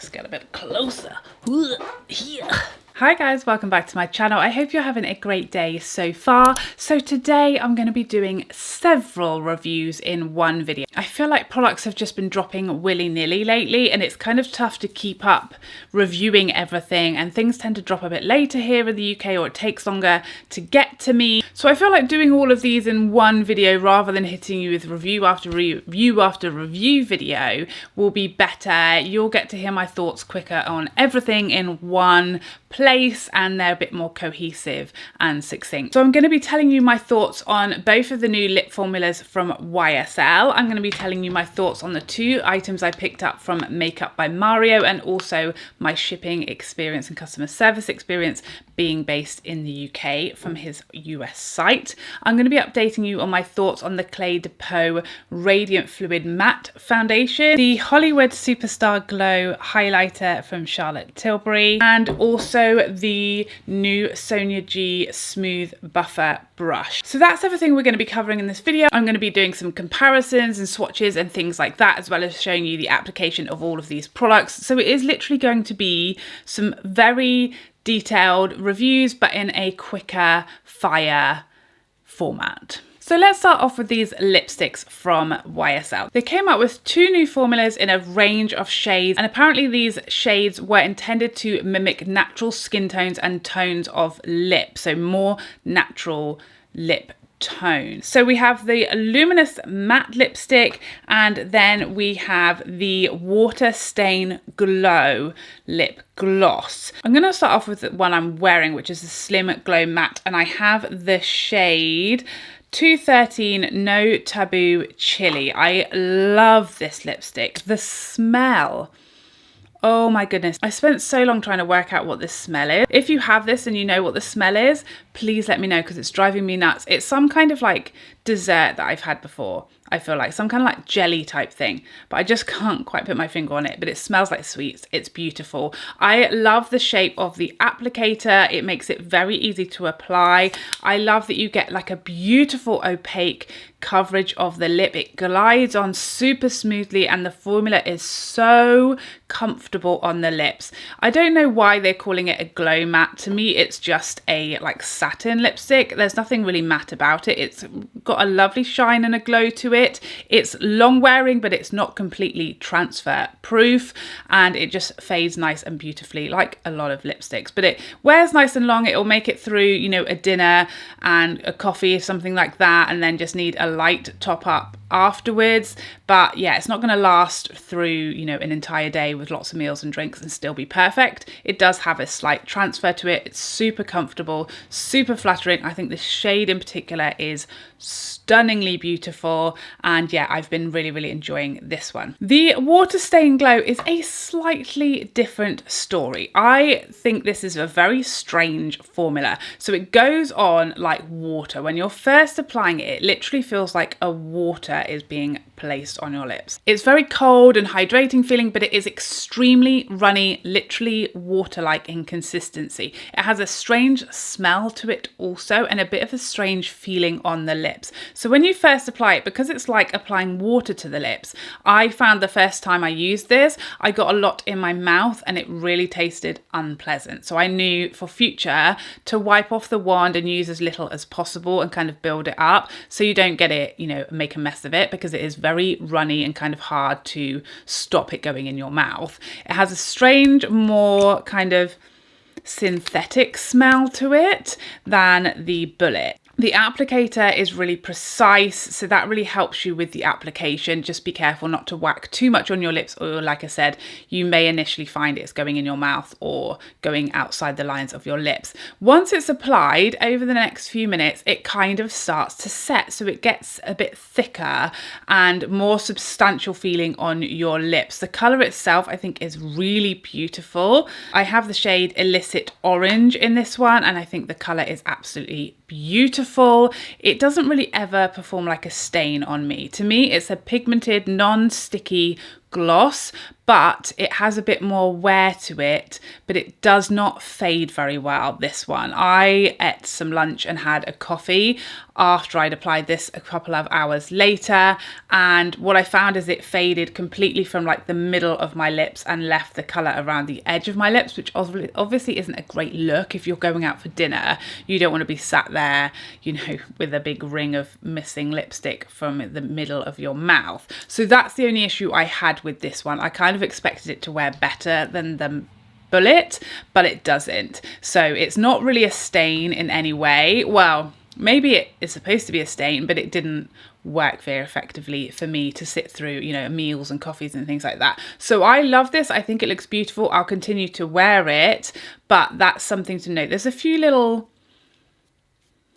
Let's get a bit closer. Hi guys, welcome back to my channel. I hope you're having a great day so far. So today I'm going to be doing several reviews in one video. I feel like products have just been dropping willy-nilly lately and it's kind of tough to keep up reviewing everything, and things tend to drop a bit later here in the UK, or it takes longer to get to me. So I feel like doing all of these in one video rather than hitting you with review after review after review video will be better. You'll get to hear my thoughts quicker on everything in one place, and they're a bit more cohesive and succinct. So I'm going to be telling you my thoughts on both of the new lip formulas from YSL. I'm going to be telling you my thoughts on the two items I picked up from Makeup by Mario, and also my shipping experience and customer service experience being based in the UK from his US site. I'm going to be updating you on my thoughts on the Clé De Peau Radiant Fluid Matte Foundation, the Hollywood Superstar Glow Highlighter from Charlotte Tilbury, and also the new Sonia G Smooth Buffer brush. So that's everything we're going to be covering in this video. I'm going to be doing some comparisons and swatches and things like that, as well as showing you the application of all of these products. So it is literally going to be some very detailed reviews, but in a quicker fire format. So let's start off with these lipsticks from YSL. They came out with two new formulas in a range of shades, and apparently these shades were intended to mimic natural skin tones and tones of lip, so more natural lip tone. So we have the luminous matte lipstick, and then we have the water stain glow lip gloss. I'm going to start off with the one I'm wearing, which is the Slim Glow Matte, and I have the shade 213 No Taboo Chili. I love this lipstick. The smell, oh my goodness. I spent so long trying to work out what this smell is. If you have this and you know what the smell is, please let me know, because it's driving me nuts. It's some kind of like dessert that I've had before. I feel like some kind of like jelly type thing, but I just can't quite put my finger on it, but it smells like sweets. It's beautiful. I love the shape of the applicator. It makes it very easy to apply. I love that you get like a beautiful opaque coverage of the lip. It glides on super smoothly, and the formula is so comfortable on the lips. I don't know why they're calling it a glow matte. To me, it's just a like satin lipstick. There's nothing really matte about it. It's got a lovely shine and a glow to it. It's long wearing, but it's not completely transfer proof, and it just fades nice and beautifully like a lot of lipsticks, but it wears nice and long. It will make it through, you know, a dinner and a coffee or something like that, and then just need a light top up afterwards. But yeah, it's not going to last through, you know, an entire day with lots of meals and drinks and still be perfect. It does have a slight transfer to it. It's super comfortable, super flattering. I think this shade in particular is stunningly beautiful, and yeah, I've been really enjoying this one. The water stain glow is a slightly different story. I think this is a very strange formula. So it goes on like water. When you're first applying it, it literally feels like a water is being placed on your lips. It's very cold and hydrating feeling, but it is extremely runny, literally water-like in consistency. It has a strange smell to it also, and a bit of a strange feeling on the lips. So when you first apply it, because it's like applying water to the lips, I found the first time I used this, I got a lot in my mouth and it really tasted unpleasant. So I knew for future to wipe off the wand and use as little as possible and kind of build it up, so you don't get it, you know, make a mess of it, because it is very runny and kind of hard to stop it going in your mouth. It has a strange, more kind of synthetic smell to it than the bullet. The applicator is really precise, so that really helps you with the application. Just be careful not to whack too much on your lips, or like I said, you may initially find it's going in your mouth or going outside the lines of your lips. Once it's applied, over the next few minutes, it kind of starts to set, so it gets a bit thicker and more substantial feeling on your lips. The colour itself, I think, is really beautiful. I have the shade Illicit Orange in this one, and I think the colour is absolutely beautiful. It doesn't really ever perform like a stain on me. To me, it's a pigmented, non-sticky, gloss, but it has a bit more wear to it, but it does not fade very well, this one. I ate some lunch and had a coffee after I'd applied this a couple of hours later, and what I found is it faded completely from like the middle of my lips and left the colour around the edge of my lips, which obviously isn't a great look if you're going out for dinner. You don't want to be sat there, you know, with a big ring of missing lipstick from the middle of your mouth. So that's the only issue I had with this one. I kind of expected it to wear better than the Bullet, but it doesn't. So it's not really a stain in any way. Well, maybe it is supposed to be a stain, but it didn't work very effectively for me to sit through, you know, meals and coffees and things like that. So I love this. I think it looks beautiful. I'll continue to wear it, but that's something to note. There's a few little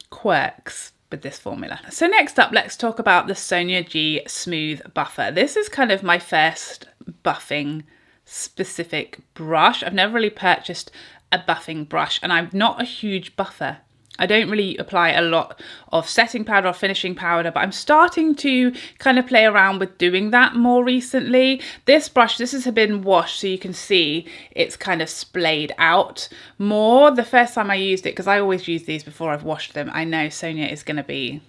quirks with this formula. So next up, let's talk about the Sonia G Smooth Buffer. This is kind of my first buffing specific brush. I've never really purchased a buffing brush, and I'm not a huge buffer. I don't really apply a lot of setting powder or finishing powder, but I'm starting to kind of play around with doing that more recently. This brush, this has been washed, so you can see it's kind of splayed out more. The first time I used it, because I always use these before I've washed them, I know Sonia is going to be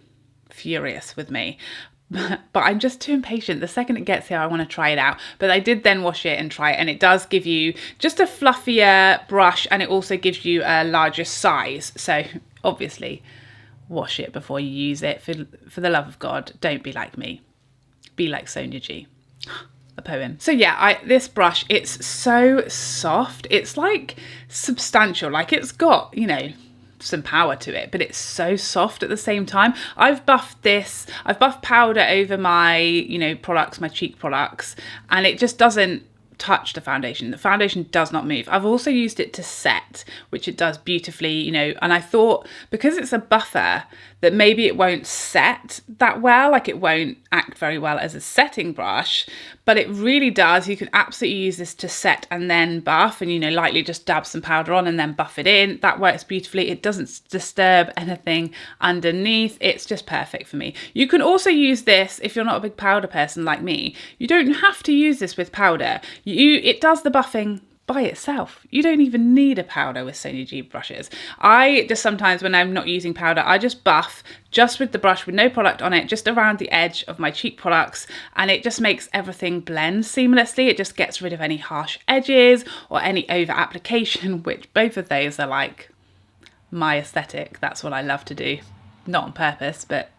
furious with me. But I'm just too impatient. The second it gets here, I want to try it out. But I did then wash it and try it, and it does give you just a fluffier brush, and it also gives you a larger size. So obviously wash it before you use it. For the love of God, don't be like me. Be like Sonia G. A poem. So yeah, this brush, it's so soft. It's like substantial, like it's got, you know, some power to it, but it's so soft at the same time. I've buffed powder over my, you know, products, my cheek products, and it just doesn't touch the foundation. The foundation does not move. I've also used it to set, which it does beautifully, you know, and I thought because it's a buffer that maybe it won't set that well, like it won't act very well as a setting brush, but it really does. You can absolutely use this to set and then buff, and, you know, lightly just dab some powder on and then buff it in. That works beautifully. It doesn't disturb anything underneath. It's just perfect for me. You can also use this if you're not a big powder person like me. You don't have to use this with powder. It does the buffing by itself. You don't even need a powder with Sonia G brushes. I just sometimes, when I'm not using powder, I just buff just with the brush with no product on it, just around the edge of my cheek products, and it just makes everything blend seamlessly. It just gets rid of any harsh edges or any over application, which both of those are like my aesthetic. That's what I love to do. Not on purpose, but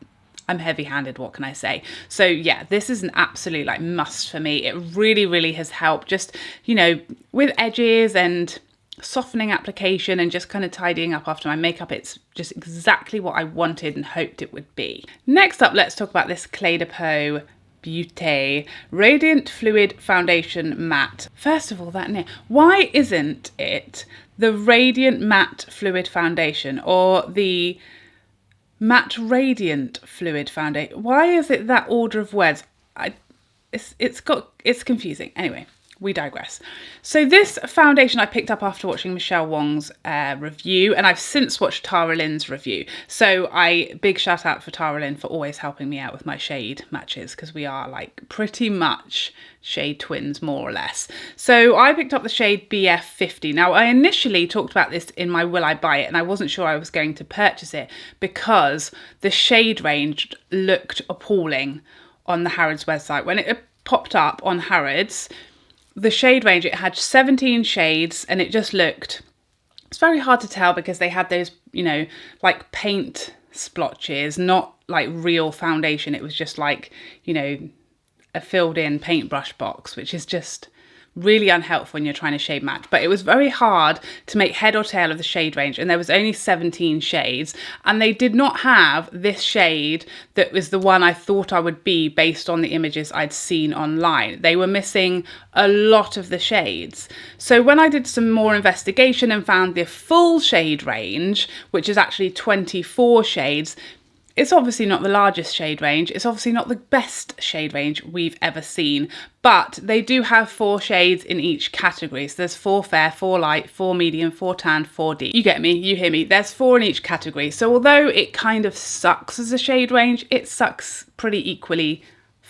I'm heavy-handed, what can I say? So yeah, this is an absolute like must for me. It really, really has helped just, you know, with edges and softening application and just kind of tidying up after my makeup. It's just exactly what I wanted and hoped it would be. Next up, let's talk about this Cle De Peau Beauté Radiant Fluid Foundation Matte. First of all, that name, why isn't it the Radiant Matte Fluid Foundation or the Matte Radiant Fluid Foundation? Why is it that order of words? It's confusing. Anyway, we digress. So this foundation I picked up after watching Michelle Wong's review, and I've since watched Tara Lynn's review. So big shout out for Tara Lynn for always helping me out with my shade matches, because we are like pretty much shade twins, more or less. So I picked up the shade BF50. Now I initially talked about this in my Will I Buy It, and I wasn't sure I was going to purchase it because the shade range looked appalling on the Harrods website. When it popped up on Harrods, the shade range, it had 17 shades, and it just looked, it's very hard to tell because they had those, you know, like paint splotches, not like real foundation. It was just like, you know, a filled in paintbrush box, which is just really unhelpful when you're trying to shade match. But it was very hard to make head or tail of the shade range, and there was only 17 shades, and they did not have this shade that was the one I thought I would be based on the images I'd seen online. They were missing a lot of the shades. So when I did some more investigation and found the full shade range, which is actually 24 shades, it's obviously not the largest shade range. It's obviously not the best shade range we've ever seen, but they do have 4 shades in each category. So there's 4 fair, 4 light, 4 medium, 4 tan, 4 deep. You get me, you hear me. There's 4 in each category. So although it kind of sucks as a shade range, it sucks pretty equally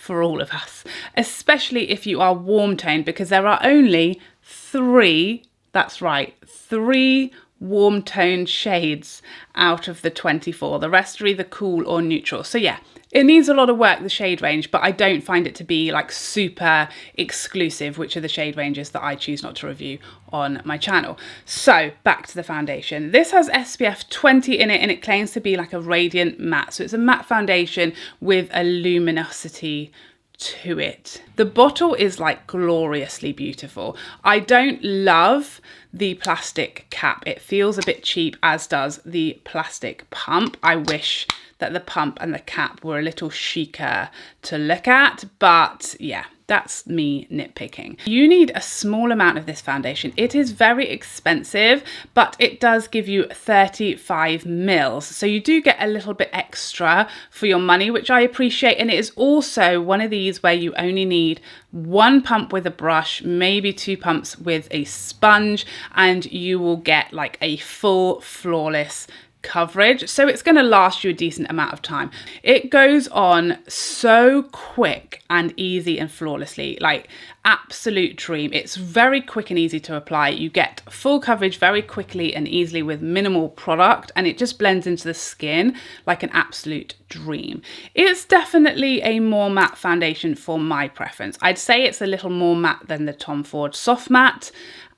for all of us, especially if you are warm toned, because there are only 3, that's right, 3 warm toned shades out of the 24. The rest are either cool or neutral. So yeah, it needs a lot of work, the shade range, but I don't find it to be like super exclusive, which are the shade ranges that I choose not to review on my channel. So back to the foundation. This has SPF 20 in it, and it claims to be like a radiant matte. So it's a matte foundation with a luminosity to it. The bottle is like gloriously beautiful. I don't love the plastic cap. It feels a bit cheap, as does the plastic pump. I wish that the pump and the cap were a little chicer to look at, but yeah, that's me nitpicking. You need a small amount of this foundation. It is very expensive, but it does give you 35 mils. So you do get a little bit extra for your money, which I appreciate. And it is also one of these where you only need 1 pump with a brush, maybe 2 pumps with a sponge, and you will get like a full flawless coverage. So it's going to last you a decent amount of time. It goes on so quick and easy and flawlessly, like absolute dream. It's very quick and easy to apply. You get full coverage very quickly and easily with minimal product, and it just blends into the skin like an absolute dream. It's definitely a more matte foundation for my preference. I'd say it's a little more matte than the Tom Ford Soft Matte,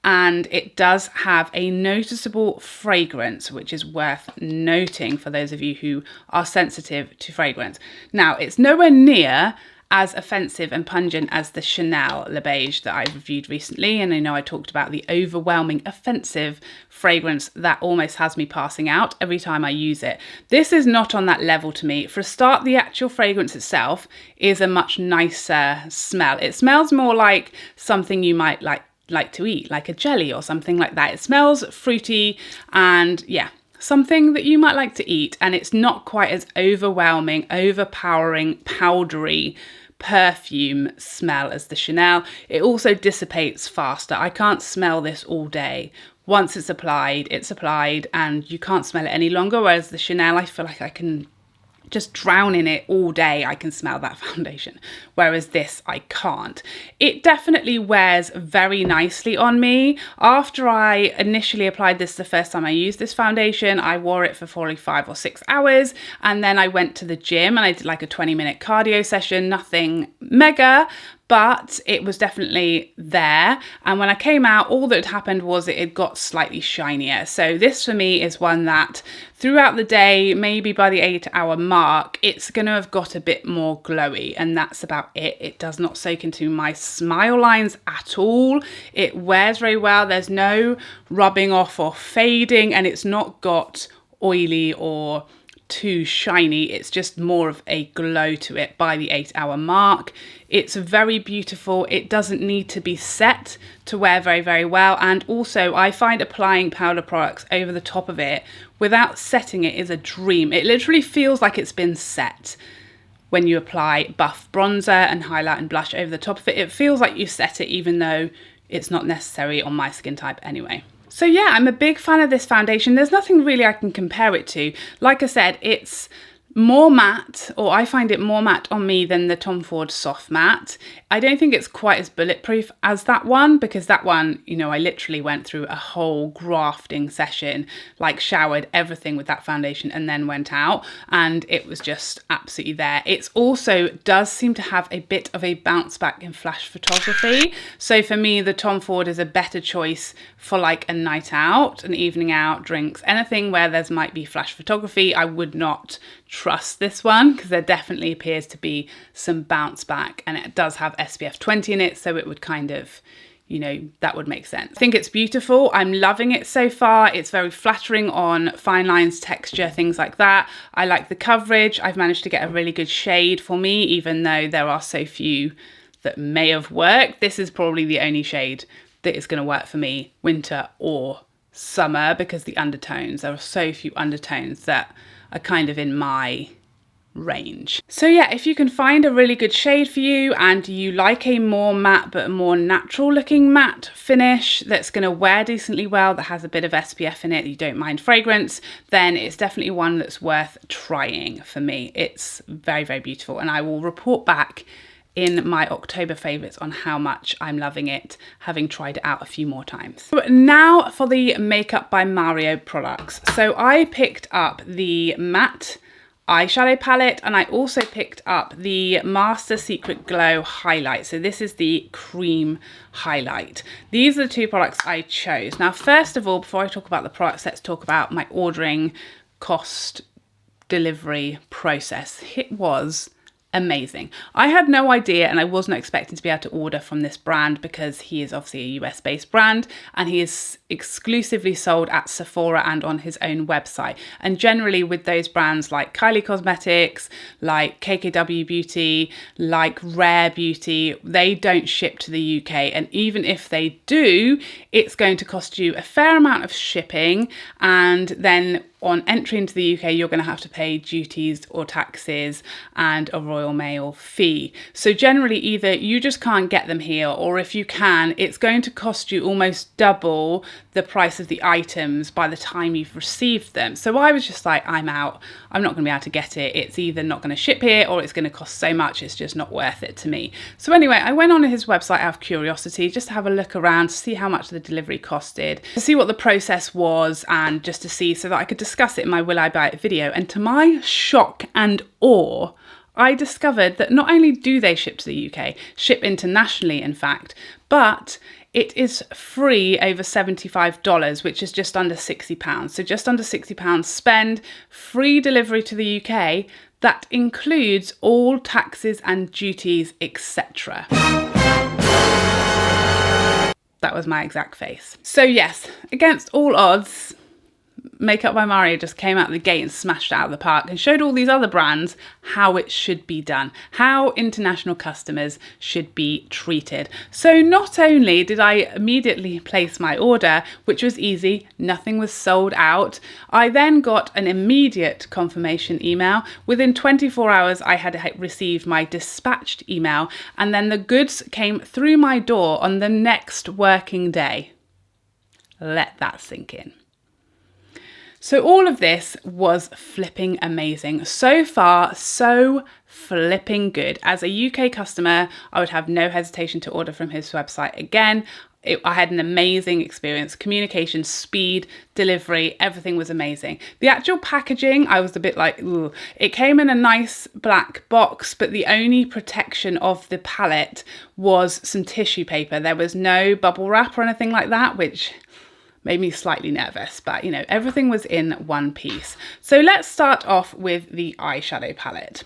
and it does have a noticeable fragrance, which is worth noting for those of you who are sensitive to fragrance. Now, it's nowhere near as offensive and pungent as the Chanel Le Beige that I reviewed recently, and I know I talked about the overwhelming offensive fragrance that almost has me passing out every time I use it. This is not on that level to me. For a start, the actual fragrance itself is a much nicer smell. It smells more like something you might like to eat, like a jelly or something like that. It smells fruity and yeah, something that you might like to eat, and it's not quite as overwhelming, overpowering, powdery perfume smell as the Chanel. It also dissipates faster. I can't smell this all day. Once it's applied, and you can't smell it any longer, whereas the Chanel, I feel like I can just drown in it all day. I can smell that foundation, whereas this I can't. It definitely wears very nicely on me. After I initially applied this the first time I used this foundation, I wore it for probably 5 or 6 hours, and then I went to the gym and I did like a 20-minute cardio session, nothing mega, but it was definitely there. And when I came out, all that had happened was it got slightly shinier. So this for me is one that throughout the day, maybe by the 8-hour mark, it's going to have got a bit more glowy, and that's about it. It does not soak into my smile lines at all. It wears very well. There's no rubbing off or fading, and it's not got oily or too shiny. It's just more of a glow to it by the 8-hour mark. It's very beautiful. It doesn't need to be set to wear very, very well. And also I find applying powder products over the top of it without setting it is a dream. It literally feels like it's been set. When you apply buff bronzer and highlight and blush over the top of it, it feels like you set it, even though it's not necessary on my skin type anyway. So yeah, I'm a big fan of this foundation. There's nothing really I can compare it to. Like I said, it's more matte, or I find it more matte on me than the Tom Ford Soft Matte. I don't think it's quite as bulletproof as that one, because that one, you know, I literally went through a whole grafting session, like showered everything with that foundation and then went out, and it was just absolutely there. It's also does seem to have a bit of a bounce back in flash photography. So for me, the Tom Ford is a better choice for like a night out, an evening out, drinks, anything where there's might be flash photography. I would not trust this one, because there definitely appears to be some bounce back, and it does have SPF 20 in it, so it would kind of, you know, that would make sense. I think it's beautiful. I'm loving it so far. It's very flattering on fine lines, texture, things like that. I like the coverage. I've managed to get a really good shade for me, even though there are so few that may have worked. This is probably the only shade that is going to work for me, winter or summer, because the undertones, there are so few undertones that are kind of in my range. So yeah, if you can find a really good shade for you and you like a more matte but a more natural looking matte finish that's going to wear decently well, that has a bit of SPF in it, you don't mind fragrance, then it's definitely one that's worth trying for me. It's very, very beautiful, and I will report back in my October favourites on how much I'm loving it, having tried it out a few more times. So now for the Makeup by Mario products. So I picked up the matte eyeshadow palette, and I also picked up the Master Secret Glow highlight. So this is the cream highlight. These are the two products I chose. Now, first of all, before I talk about the products, let's talk about my ordering, cost, delivery process. It was amazing. I had no idea, and I wasn't expecting to be able to order from this brand because he is obviously a US based brand and he is exclusively sold at Sephora and on his own website. And generally with those brands like Kylie Cosmetics, like KKW Beauty, like Rare Beauty, they don't ship to the UK. And even if they do, it's going to cost you a fair amount of shipping, and then on entry into the UK, you're going to have to pay duties or taxes and a Royal Mail fee. So generally, either you just can't get them here, or if you can, it's going to cost you almost double the price of the items by the time you've received them. So I was just like, I'm out. I'm not going to be able to get it. It's either not going to ship here or it's going to cost so much. It's just not worth it to me. So anyway, I went on his website out of curiosity, just to have a look around, to see how much the delivery costed, to see what the process was, and just to see so that I could discuss it in my Will I Buy It video. And to my shock and awe, I discovered that not only do they ship to the UK, ship internationally in fact, but it is free over $75, which is just under £60. So just under £60 spend, free delivery to the UK. That includes all taxes and duties, etc. That was my exact face. So yes, against all odds, Makeup by Mario just came out of the gate and smashed it out of the park and showed all these other brands how it should be done, how international customers should be treated. So not only did I immediately place my order, which was easy, nothing was sold out, I then got an immediate confirmation email. Within 24 hours, I had received my dispatched email, and then the goods came through my door on the next working day. Let that sink in. So all of this was flipping amazing. So far, so flipping good. As a UK customer, I would have no hesitation to order from his website again. I had an amazing experience. Communication, speed, delivery, everything was amazing. The actual packaging, I was a bit like, ooh. It came in a nice black box, but the only protection of the palette was some tissue paper. There was no bubble wrap or anything like that, which made me slightly nervous, but you know, everything was in one piece. So let's start off with the eyeshadow palette.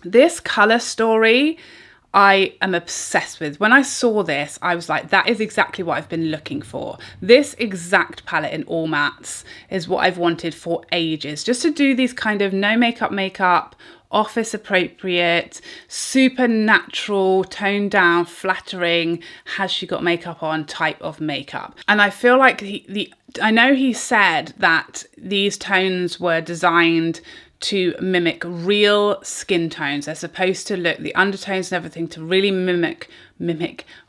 This color story, I am obsessed with. When I saw this, I was like, that is exactly what I've been looking for. This exact palette in all mattes is what I've wanted for ages. Just to do these kind of no makeup, office appropriate, super natural, toned down, flattering, has she got makeup on type of makeup. And I feel like I know he said that these tones were designed to mimic real skin tones. They're supposed to look, the undertones and everything, to really mimic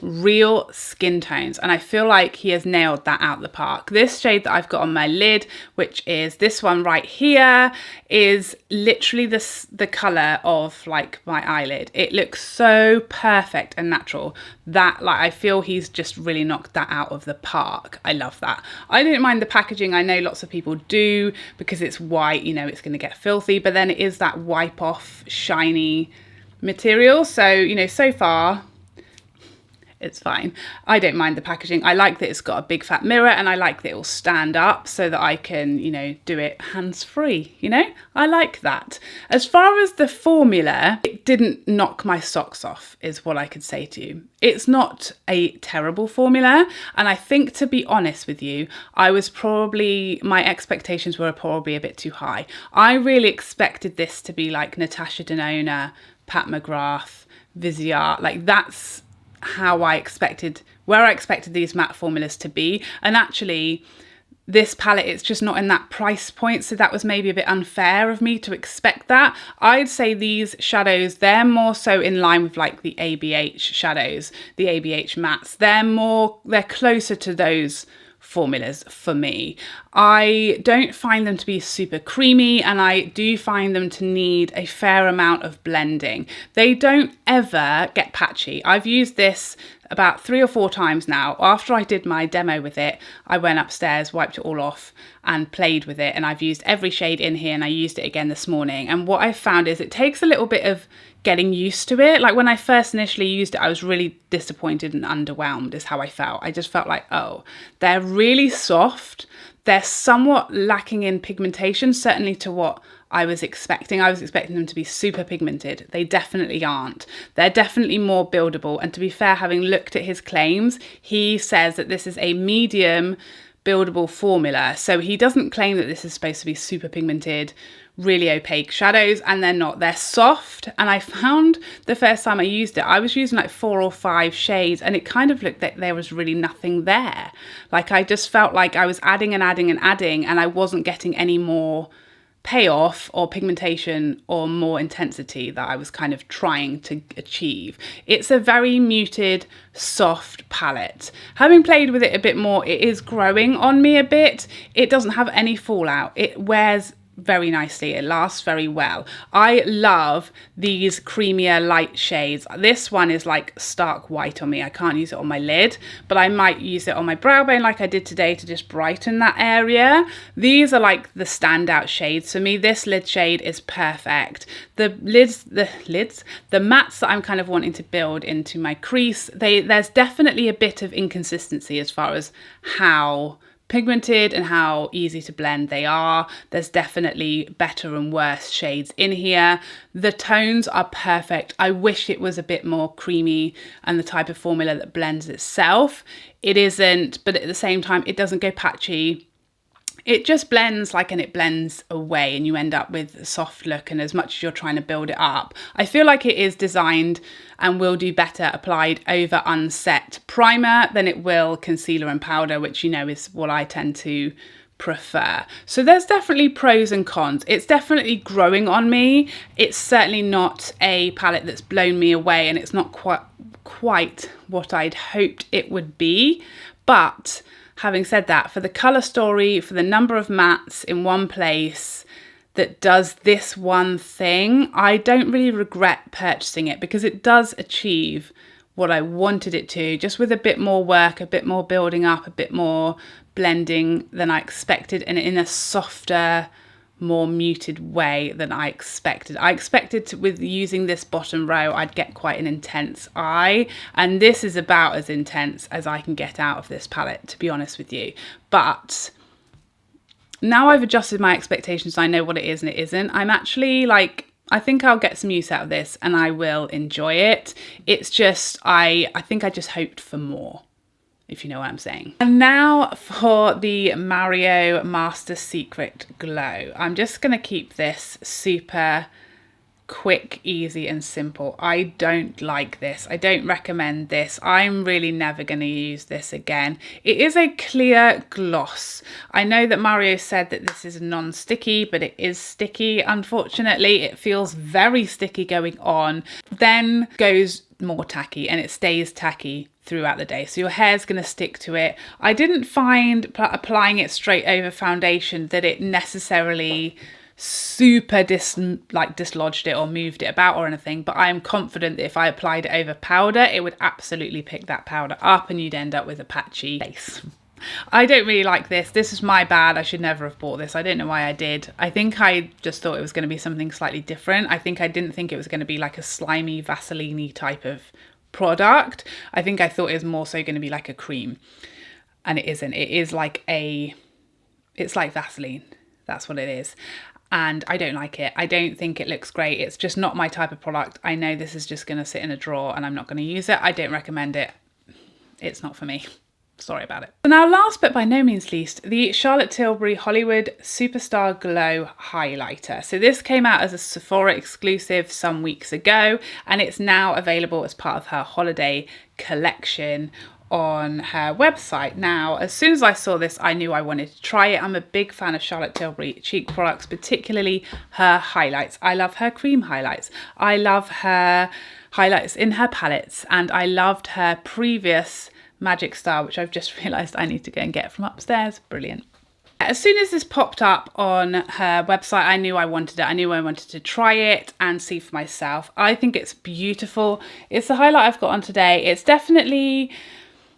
real skin tones, and I feel like he has nailed that out the park. This shade that I've got on my lid, which is this one right here, is literally the color of like my eyelid. It looks so perfect and natural that like I feel he's just really knocked that out of the park. I love that. I didn't mind the packaging. I know lots of people do because it's white, you know, it's going to get filthy, but then it is that wipe off shiny material. So, you know, so far it's fine. I don't mind the packaging. I like that it's got a big fat mirror, and I like that it will stand up so that I can, you know, do it hands-free, you know? I like that. As far as the formula, it didn't knock my socks off, is what I could say to you. It's not a terrible formula, and I think, to be honest with you, my expectations were probably a bit too high. I really expected this to be like Natasha Denona, Pat McGrath, Viseart, like that's where I expected these matte formulas to be. And actually this palette, it's just not in that price point, so that was maybe a bit unfair of me to expect that. I'd say these shadows, they're more so in line with like the ABH shadows, the ABH mattes. They're closer to those formulas for me. I don't find them to be super creamy, and I do find them to need a fair amount of blending. They don't ever get patchy. I've used this about 3 or 4 times now. After I did my demo with it, I went upstairs, wiped it all off and played with it, and I've used every shade in here, and I used it again this morning. And what I found is it takes a little bit of getting used to it. Like when I first initially used it, I was really disappointed and underwhelmed is how I felt. I just felt like, oh, they're really soft. They're somewhat lacking in pigmentation, certainly to what I was expecting. I was expecting them to be super pigmented. They definitely aren't. They're definitely more buildable. And to be fair, having looked at his claims, he says that this is a medium buildable formula. So he doesn't claim that this is supposed to be super pigmented, really opaque shadows, and they're not. They're soft. And I found the first time I used it, I was using like 4 or 5 shades, and it kind of looked like there was really nothing there. Like I just felt like I was adding and adding and adding, and I wasn't getting any more payoff or pigmentation or more intensity that I was kind of trying to achieve. It's a very muted, soft palette. Having played with it a bit more, it is growing on me a bit. It doesn't have any fallout. It wears very nicely. It lasts very well. I love these creamier light shades. This one is like stark white on me. I can't use it on my lid, but I might use it on my brow bone like I did today to just brighten that area. These are like the standout shades for me. This lid shade is perfect. The mattes that I'm kind of wanting to build into my crease, there's definitely a bit of inconsistency as far as how pigmented and how easy to blend they are. There's definitely better and worse shades in here. The tones are perfect. I wish it was a bit more creamy and the type of formula that blends itself. It isn't, but at the same time, it doesn't go patchy. It just blends and it blends away, and you end up with a soft look. And as much as you're trying to build it up, I feel like it is designed and will do better applied over unset primer than it will concealer and powder, which you know is what I tend to prefer. So there's definitely pros and cons. It's definitely growing on me. It's certainly not a palette that's blown me away, and it's not quite what I'd hoped it would be. But having said that, for the colour story, for the number of mattes in one place that does this one thing, I don't really regret purchasing it, because it does achieve what I wanted it to, just with a bit more work, a bit more building up, a bit more blending than I expected, and in a softer, more muted way than I expected. I expected with using this bottom row, I'd get quite an intense eye, and this is about as intense as I can get out of this palette, to be honest with you. But now I've adjusted my expectations, I know what it is and it isn't. I'm actually like, I think I'll get some use out of this and I will enjoy it. It's just, I think I just hoped for more, if you know what I'm saying. And now for the Mario Master Secret Glow. I'm just gonna keep this super quick, easy and simple. I don't like this. I don't recommend this. I'm really never going to use this again. It is a clear gloss. I know that Mario said that this is non-sticky, but it is sticky. Unfortunately, it feels very sticky going on, then goes more tacky, and it stays tacky throughout the day. So your hair's going to stick to it. I didn't find applying it straight over foundation that it necessarily super dislodged it or moved it about or anything, but I am confident that if I applied it over powder, it would absolutely pick that powder up and you'd end up with a patchy face. I don't really like this. This is my bad. I should never have bought this. I don't know why I did. I think I just thought it was going to be something slightly different. I didn't think it was going to be like a slimy Vaseline-y type of product. I think I thought it was more so going to be like a cream, and it isn't. It is like it's like Vaseline. That's what it is. And I don't like it. I don't think it looks great. It's just not my type of product. I know this is just going to sit in a drawer and I'm not going to use it. I don't recommend it. It's not for me. Sorry about it. So now, last but by no means least, the Charlotte Tilbury Hollywood Superstar Glow Highlighter. So this came out as a Sephora exclusive some weeks ago, and it's now available as part of her holiday collection on her website. Now, as soon as I saw this, I knew I wanted to try it. I'm a big fan of Charlotte Tilbury cheek products, particularly her highlights. I love her cream highlights. I love her highlights in her palettes, and I loved her previous Magic Star, which I've just realised I need to go and get from upstairs. Brilliant. As soon as this popped up on her website, I knew I wanted it. I knew I wanted to try it and see for myself. I think it's beautiful. It's the highlight I've got on today. It's definitely,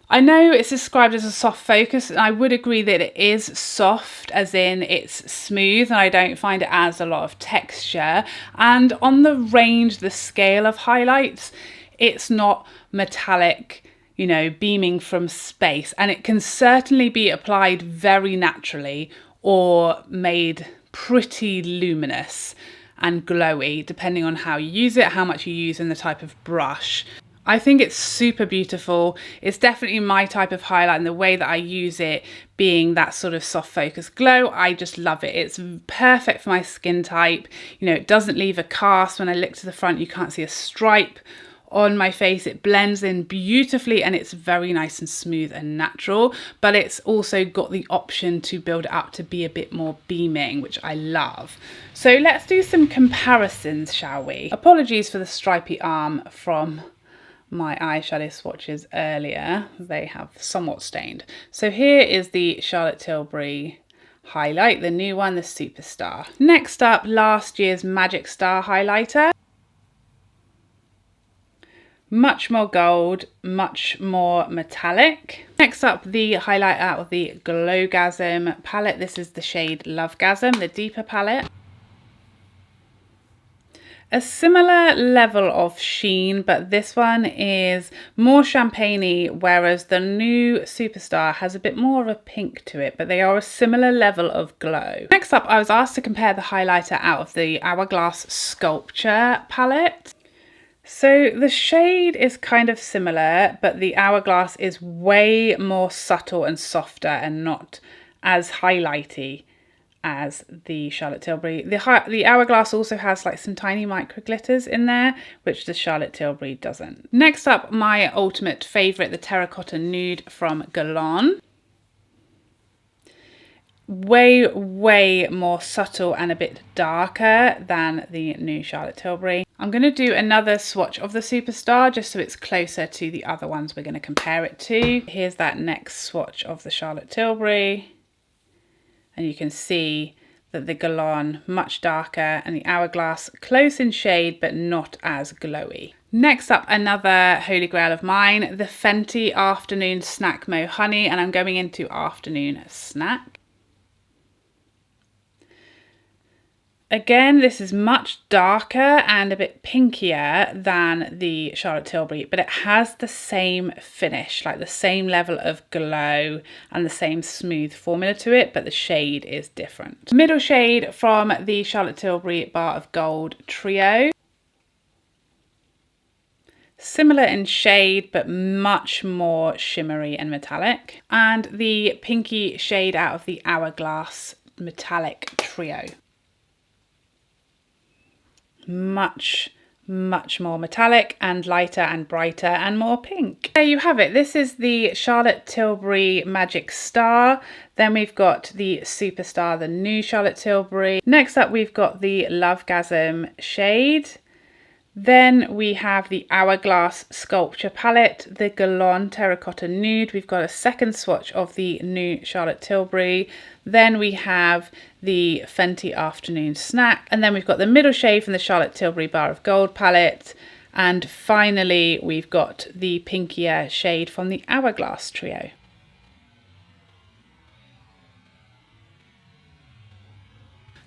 I know it's described as a soft focus, and I would agree that it is soft, as in it's smooth, and I don't find it adds a lot of texture. And on the range, the scale of highlights, it's not metallic, you know, beaming from space, and it can certainly be applied very naturally or made pretty luminous and glowy, depending on how you use it, how much you use, and the type of brush. I think it's super beautiful. It's definitely my type of highlight, and the way that I use it being that sort of soft focus glow, I just love it. It's perfect for my skin type. You know, it doesn't leave a cast. When I look to the front, you can't see a stripe on my face. It blends in beautifully, and it's very nice and smooth and natural, but it's also got the option to build it up to be a bit more beaming, which I love. So let's do some comparisons, shall we? Apologies for the stripy arm from my eyeshadow swatches earlier. They have somewhat stained. So here is the Charlotte Tilbury highlight, the new one, the Superstar. Next up, last year's Magic Star highlighter. Much more gold, much more metallic. Next up, the highlight out of the Glowgasm palette. This is the shade Lovegasm, the deeper palette. A similar level of sheen, but this one is more champagne-y, whereas the new Superstar has a bit more of a pink to it, but they are a similar level of glow. Next up, I was asked to compare the highlighter out of the Hourglass Sculpture palette. So the shade is kind of similar, but the Hourglass is way more subtle and softer and not as highlighty as the Charlotte Tilbury. The Hourglass also has like some tiny micro glitters in there, which the Charlotte Tilbury doesn't. Next up, my ultimate favourite, the Terracotta Nude from Galon. Way more subtle and a bit darker than the new Charlotte Tilbury. I'm going to do another swatch of the Superstar just so it's closer to the other ones we're going to compare it to. Here's that next swatch of the Charlotte Tilbury, and you can see that the Galon much darker and the Hourglass close in shade but not as glowy. Next up, another holy grail of mine, the Fenty Afternoon Snack Mo Honey, and I'm going into Afternoon Snack. Again, this is much darker and a bit pinkier than the Charlotte Tilbury, but it has the same finish, like the same level of glow and the same smooth formula to it, but the shade is different. Middle shade from the Charlotte Tilbury Bar of Gold Trio. Similar in shade, but much more shimmery and metallic. And the pinky shade out of the Hourglass Metallic Trio. Much more metallic and lighter and brighter and more pink. There you have it. This is the Charlotte Tilbury Magic Star. Then we've got the Superstar, the new Charlotte Tilbury. Next up, we've got the Lovegasm shade. Then we have the Hourglass Sculpture palette, the Galon Terracotta Nude. We've got a second swatch of the new Charlotte Tilbury. Then we have the Fenty Afternoon Snack. And then we've got the middle shade from the Charlotte Tilbury Bar of Gold palette. And finally, we've got the pinkier shade from the Hourglass Trio.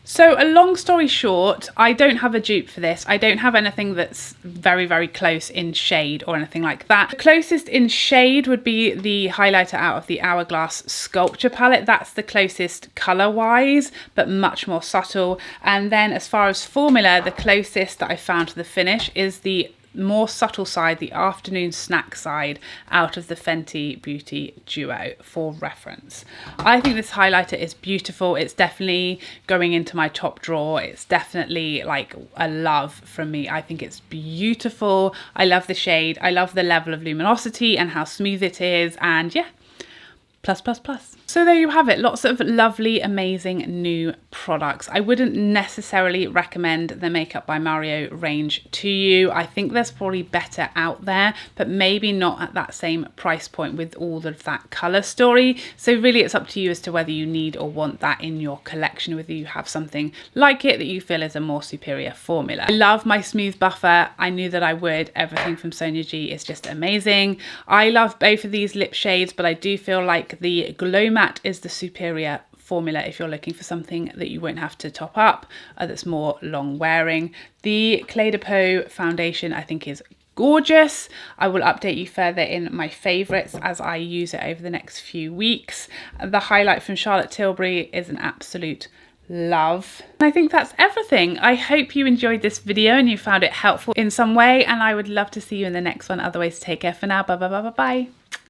So a long story short, I don't have a dupe for this. I don't have anything that's very close in shade or anything like that. The closest in shade would be the highlighter out of the Hourglass Sculpture palette. That's the closest colour-wise, but much more subtle. And then as far as formula, the closest that I found to the finish is the more subtle side, the Afternoon Snack side out of the Fenty Beauty Duo for reference. I think this highlighter is beautiful. It's definitely going into my top drawer. It's definitely like a love from me. I think it's beautiful. I love the shade. I love the level of luminosity and how smooth it is. And yeah, So there you have it, lots of lovely, amazing new products. I wouldn't necessarily recommend the Makeup by Mario range to you. I think there's probably better out there, but maybe not at that same price point with all of that colour story. So really it's up to you as to whether you need or want that in your collection, whether you have something like it that you feel is a more superior formula. I love my Smooth Buffer. I knew that I would. Everything from Sonia G is just amazing. I love both of these lip shades, but I do feel like the Glow Matte is the superior formula if you're looking for something that you won't have to top up, that's more long wearing. The Cle De Peau foundation I think is gorgeous. I will update you further in my favourites as I use it over the next few weeks. The highlight from Charlotte Tilbury is an absolute love. And I think that's everything. I hope you enjoyed this video and you found it helpful in some way, and I would love to see you in the next one. Otherwise, take care for now. Bye.